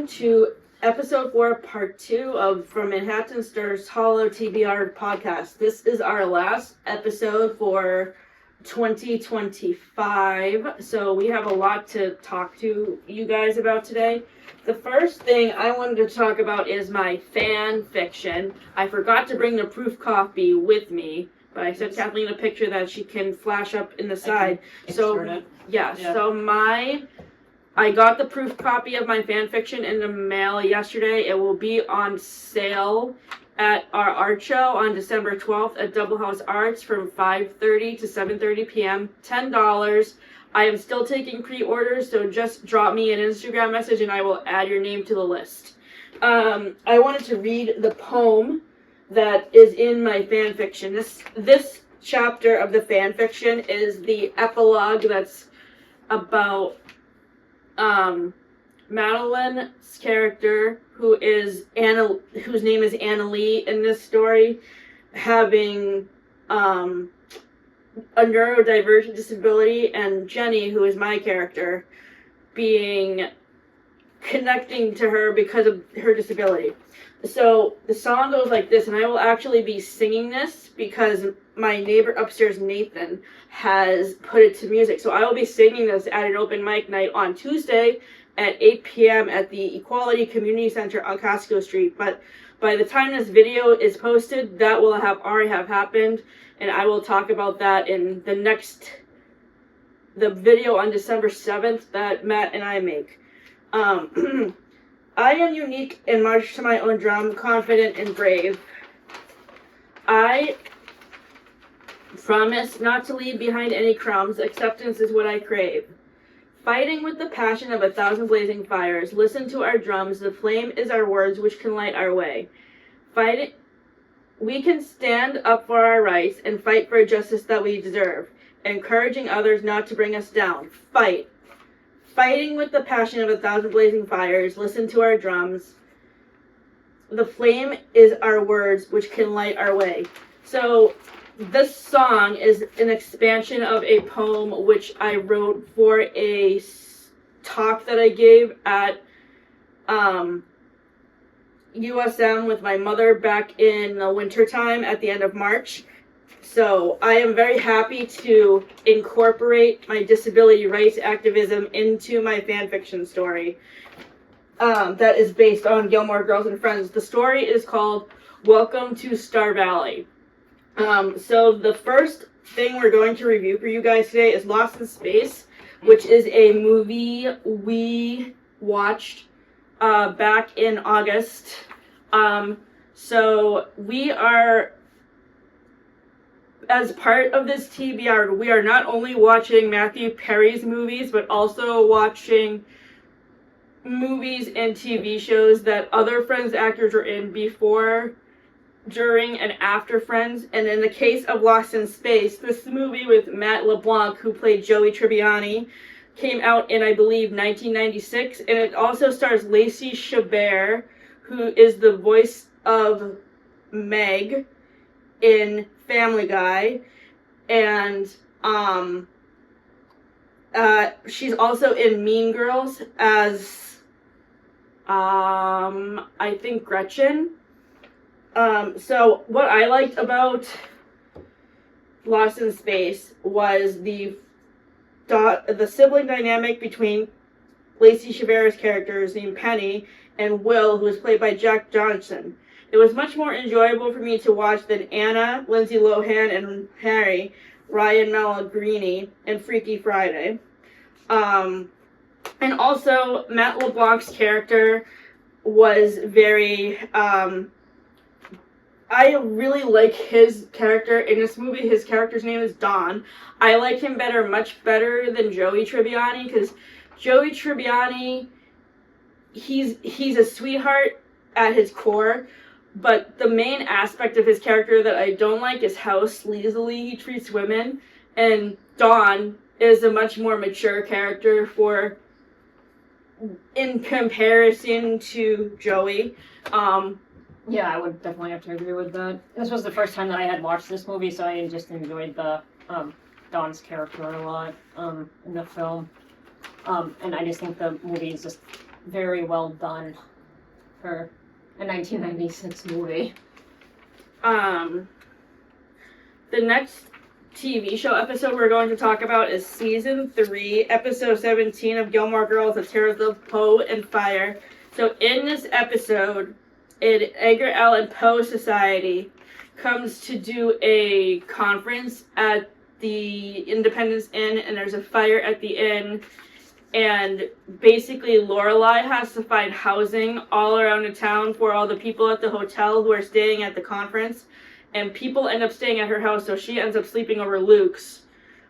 to episode 4, part 2 of From Manhatten Stirs Hollow TBR podcast. This is our last episode for 2025, so we have a lot to talk to you guys about today. The first thing I wanted to talk about is my fan fiction. I forgot to bring the proof copy with me, but I sent Kathleen a picture that she can flash up in the side. So yeah, so I got the proof copy of my fan fiction in the mail yesterday. It will be on sale at our art show on December 12th at Double House Arts from 5:30 to 7:30 p.m. $10. I am still taking pre-orders, so just drop me an Instagram message and I will add your name to the list. I wanted to read the poem that is in my fan fiction. This chapter of the fan fiction is the epilogue that's about Madeline's character, whose name is Anna Lee in this story, having a neurodivergent disability, and Jenny, who is my character, connecting to her because of her disability. So the song goes like this, and I will actually be singing this because my neighbor upstairs, Nathan, has put it to music. So I will be singing this at an open mic night on Tuesday at 8 p.m. at the Equality Community Center on Casco Street. But by the time this video is posted, that will already have happened, and I will talk about that in the video on December 7th that Matt and I make. I am unique and march to my own drum, confident and brave. I promise not to leave behind any crumbs. Acceptance is what I crave. Fighting with the passion of 1,000 blazing fires, listen to our drums. The flame is our words which can light our way. Fighting, we can stand up for our rights and fight for a justice that we deserve, encouraging others not to bring us down. Fighting with the passion of 1,000 blazing fires, listen to our drums. The flame is our words which can light our way. So this song is an expansion of a poem which I wrote for a talk that I gave at USM with my mother back in the wintertime at the end of March. So I am very happy to incorporate my disability rights activism into my fanfiction story that is based on Gilmore Girls and Friends. The story is called Welcome to Star Valley. So the first thing we're going to review for you guys today is Lost in Space, which is a movie we watched back in August. So we are, as part of this TBR, we are not only watching Matthew Perry's movies, but also watching movies and TV shows that other Friends actors are in before, during, and after Friends. And in the case of Lost in Space, this movie with Matt LeBlanc, who played Joey Tribbiani, came out in, I believe, 1996, and it also stars Lacey Chabert, who is the voice of Meg in Family Guy, and she's also in Mean Girls as I think Gretchen. So what I liked about Lost in Space was the sibling dynamic between Lacey Chabert's characters named Penny and Will, who was played by Jack Johnson. It was much more enjoyable for me to watch than Anna, Lindsay Lohan, and Harry, Ryan Pellegrini, and Freaky Friday. And also, Matt LeBlanc's character was very, I really like his character in this movie. His character's name is Don. I like him much better than Joey Tribbiani, because Joey Tribbiani, he's a sweetheart at his core, but the main aspect of his character that I don't like is how sleazily he treats women, and Don is a much more mature character in comparison to Joey. Yeah, I would definitely have to agree with that. This was the first time that I had watched this movie, so I just enjoyed the Don's character a lot in the film. And I just think the movie is just very well done for a 1996 movie. The next TV show episode we're going to talk about is Season 3, Episode 17 of Gilmore Girls, The Terrors of Poe and Fire. So in this episode, Edgar Allan Poe Society comes to do a conference at the Independence Inn, and there's a fire at the inn, and basically Lorelai has to find housing all around the town for all the people at the hotel who are staying at the conference, and people end up staying at her house, so she ends up sleeping over Luke's,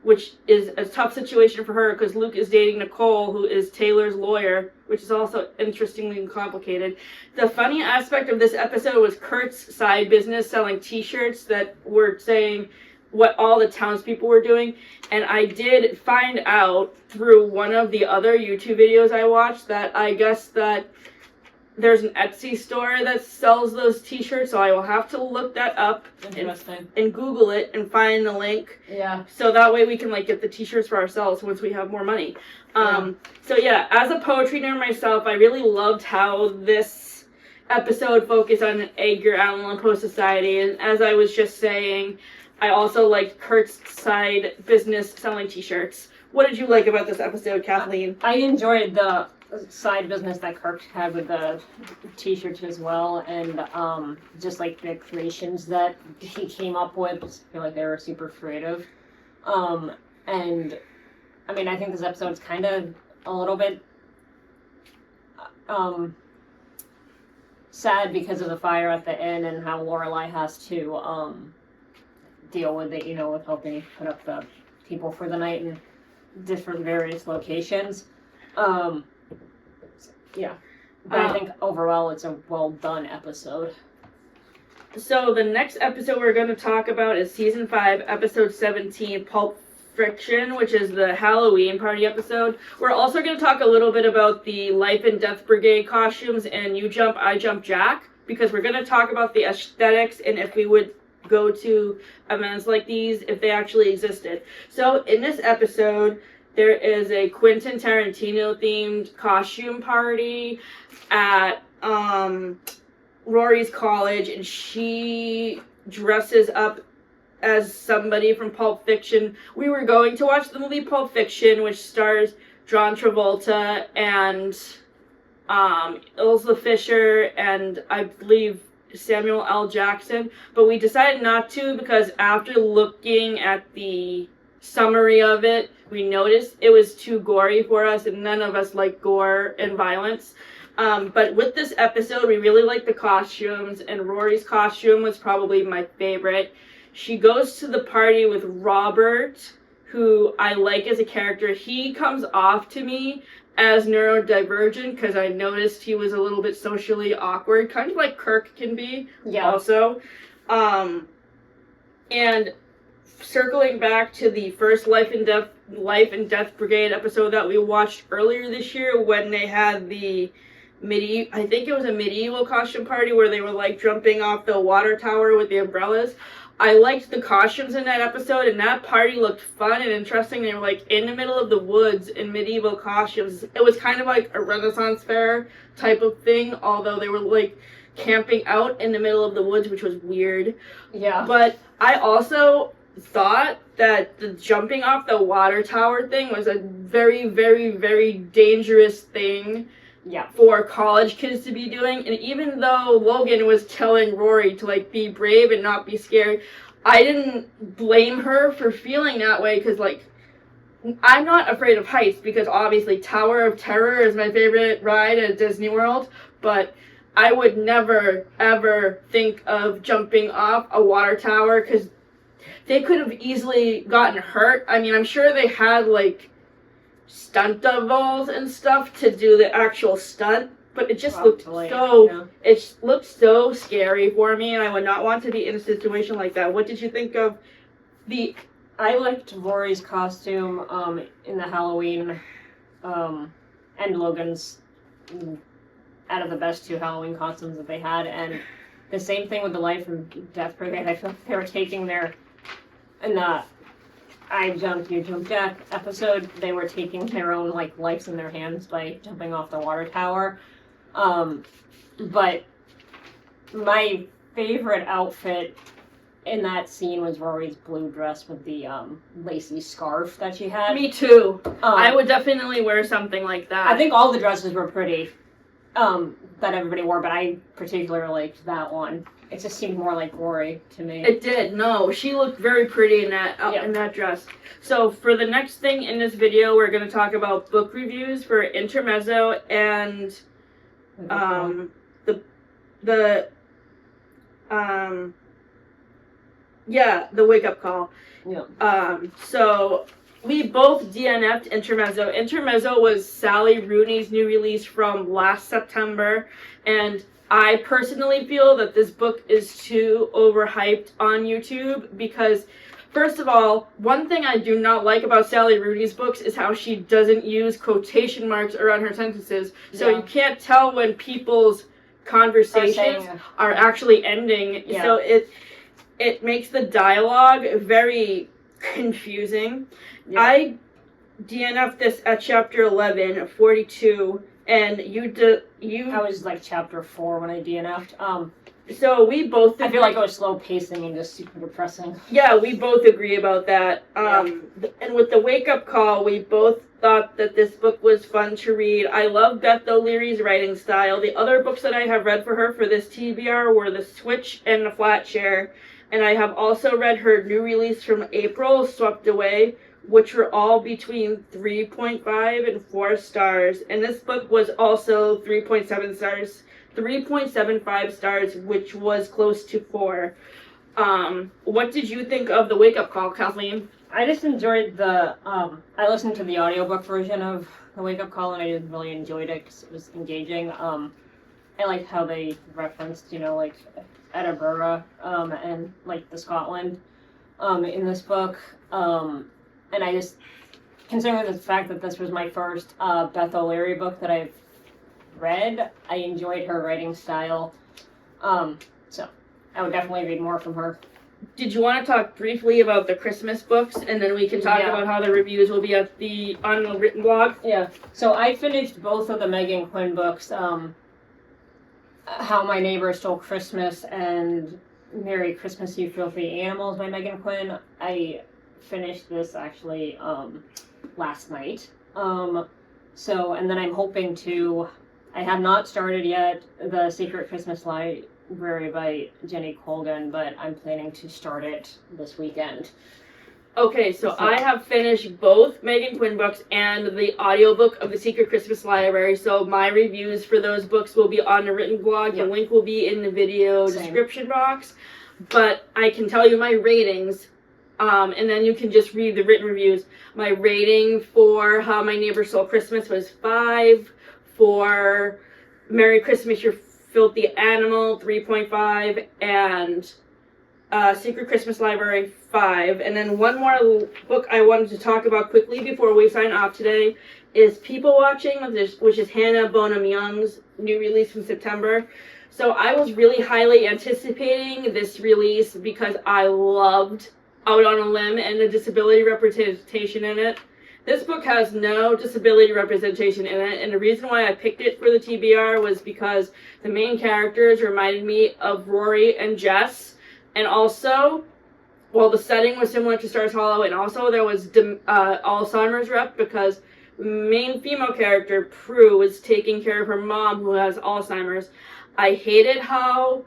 which is a tough situation for her because Luke is dating Nicole, who is Taylor's lawyer, which is also interestingly complicated. The funny aspect of this episode was Kurt's side business selling t-shirts that were saying what all the townspeople were doing, and I did find out through one of the other YouTube videos I watched that I guess that there's an Etsy store that sells those t-shirts, so I will have to look that up and Google it and find the link. Yeah. So that way we can like get the t-shirts for ourselves once we have more money. So yeah, as a poetry nerd myself, I really loved how this episode focused on Edgar Allan Poe Society, and as I was just saying, I also liked Kurt's side business selling t-shirts. What did you like about this episode, Kathleen? I enjoyed the side business that Kirk had with the t-shirts as well, and just like the creations that he came up with. I feel like they were super creative. And I mean, I think this episode's kind of a little bit sad because of the fire at the inn and how Lorelai has to deal with it, with helping put up the people for the night in different various locations. Yeah, but I think overall it's a well done episode. So the next episode we're going to talk about is Season 5, Episode 17, Pulp Fiction, which is the Halloween party episode. We're also going to talk a little bit about the Life and Death Brigade costumes and You Jump, I Jump, Jack, because we're going to talk about the aesthetics and if we would go to events like these if they actually existed. So in this episode, there is a Quentin Tarantino themed costume party at Rory's college, and she dresses up as somebody from Pulp Fiction. We were going to watch the movie Pulp Fiction, which stars John Travolta and Ilsa Fisher and I believe Samuel L. Jackson, but we decided not to because after looking at the summary of it, we noticed it was too gory for us, and none of us like gore and violence. But with this episode, we really liked the costumes, and Rory's costume was probably my favorite. She goes to the party with Robert, who I like as a character. He comes off to me as neurodivergent because I noticed he was a little bit socially awkward, kind of like Kirk can be. Yeah. Also. And circling back to the first Life and Death Brigade episode that we watched earlier this year when they had the I think it was a medieval costume party where they were like jumping off the water tower with the umbrellas. I liked the costumes in that episode, and that party looked fun and interesting. They were like in the middle of the woods in medieval costumes. It was kind of like a Renaissance fair type of thing, although they were like camping out in the middle of the woods, which was weird. Yeah. But I also thought that the jumping off the water tower thing was a very, very, very dangerous thing for college kids to be doing. And even though Logan was telling Rory to like be brave and not be scared, I didn't blame her for feeling that way because like I'm not afraid of heights because obviously Tower of Terror is my favorite ride at Disney World, but I would never ever think of jumping off a water tower because they could have easily gotten hurt. I mean, I'm sure they had like stunt doubles and stuff to do the actual stunt, but it just looked so scary for me, and I would not want to be in a situation like that. What did you think of I liked Rory's costume in the Halloween and Logan's out of the best two Halloween costumes that they had, and the same thing with the Life and Death Brigade. I feel like they were taking I jumped, you jumped Jack episode, they were taking their own like lives in their hands by jumping off the water tower. But my favorite outfit in that scene was Rory's blue dress with the lacy scarf that she had. Me too. I would definitely wear something like that. I think all the dresses were pretty that everybody wore, but I particularly liked that one. It just seemed more like Rory to me. It did. No, she looked very pretty in that dress. So for the next thing in this video, we're going to talk about book reviews for Intermezzo and the Wake Up Call. Yeah. So we both DNF'd Intermezzo. Intermezzo was Sally Rooney's new release from last September, and I personally feel that this book is too overhyped on YouTube because, first of all, one thing I do not like about Sally Rooney's books is how she doesn't use quotation marks around her sentences. So you can't tell when people's conversations are actually ending. Yeah. So it makes the dialogue very confusing. Yeah. I DNF'd this at chapter 11, 42, and I was like chapter 4 when I DNF'd. So we both I feel like it was slow pacing and just super depressing. Yeah, we both agree about that. And with the Wake Up Call, we both thought that this book was fun to read. I love Beth O'Leary's writing style. The other books that I have read for her for this TBR were The Switch and The Flat Share. And I have also read her new release from April, Swept Away, which were all between 3.5 and 4 stars. And this book was also 3.75 stars, which was close to 4. What did you think of the Wake Up Call, Kathleen? I just enjoyed I listened to the audiobook version of the Wake Up Call, and I just really enjoyed it because it was engaging. I liked how they referenced, like Edinburgh, and like the Scotland, in this book. And I just, considering the fact that this was my first Beth O'Leary book that I've read, I enjoyed her writing style. So I would definitely read more from her. Did you want to talk briefly about the Christmas books, and then we can talk about how the reviews will be on the written blog? Yeah. So I finished both of the Megan Quinn books, How My Neighbor Stole Christmas and Merry Christmas, You Filthy Animals by Megan Quinn. I finished this actually last night. And then I'm hoping I have not started yet The Secret Christmas Library by Jenny Colgan, but I'm planning to start it this weekend. Okay, so I have finished both Megan Quinn books and the audiobook of The Secret Christmas Library, so my reviews for those books will be on the written blog. The link will be in the video description box, but I can tell you my ratings, and then you can just read the written reviews. My rating for How My Neighbor Stole Christmas was 5, for Merry Christmas, You Filthy Animal, 3.5, and Secret Christmas Library, 5. And then one more book I wanted to talk about quickly before we sign off today is People Watching, which is Hannah Bonham Young's new release from September. So I was really highly anticipating this release because I loved Out on a Limb and the disability representation in it. This book has no disability representation in it, and the reason why I picked it for the TBR was because the main characters reminded me of Rory and Jess, and also, the setting was similar to Stars Hollow, and also there was Alzheimer's rep because main female character, Prue, was taking care of her mom who has Alzheimer's. I hated how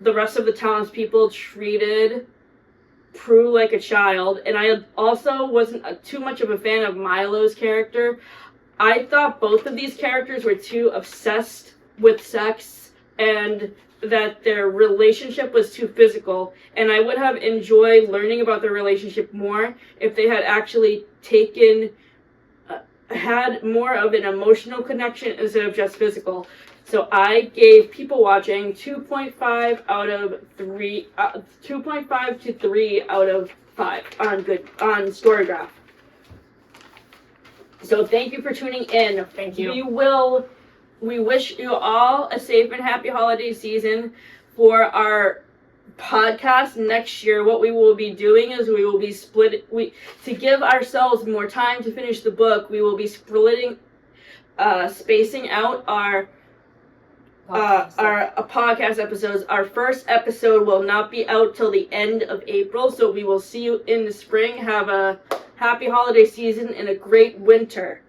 the rest of the townspeople treated Prue like a child, and I also wasn't too much of a fan of Milo's character. I thought both of these characters were too obsessed with sex and that their relationship was too physical, and I would have enjoyed learning about their relationship more if they had actually had more of an emotional connection instead of just physical. So I gave People Watching 2.5 out of 3, 2.5 to 3 out of 5 on Storygraph. So thank you for tuning in. Thank you. We wish you all a safe and happy holiday season. For our podcast next year, what we will be doing is we will be to give ourselves more time to finish the book. We will be spacing out our podcast episodes. Our first episode will not be out till the end of April, so we will see you in the spring. Have a happy holiday season and a great winter.